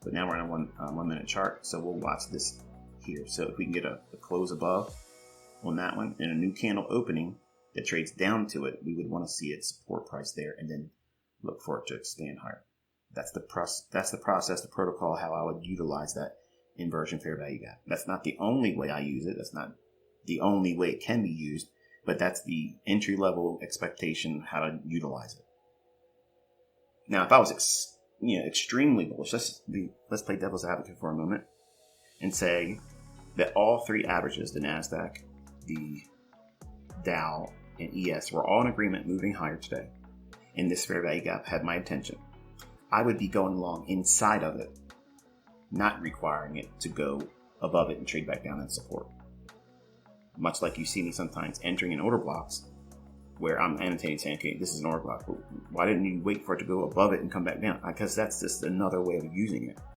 But now we're on a 1 minute chart, so we'll watch this here. So if we can get a close above on that one and a new candle opening that trades down to it, we would want to see its support price there and then look for it to expand higher. That's the process, the protocol, how I would utilize that inversion fair value gap. That's not the only way I use it. That's not the only way it can be used, but that's the entry level expectation how to utilize it. Now, if I was extremely bullish, let's play devil's advocate for a moment and say that all three averages, the NASDAQ, the Dow, and ES, were all in agreement moving higher today, and this fair value gap had my attention. I would be going long inside of it, not requiring it to go above it and trade back down and support. Much like you see me sometimes entering in order blocks where I'm annotating saying, okay, this is an order block. Why didn't you wait for it to go above it and come back down? Because that's just another way of using it.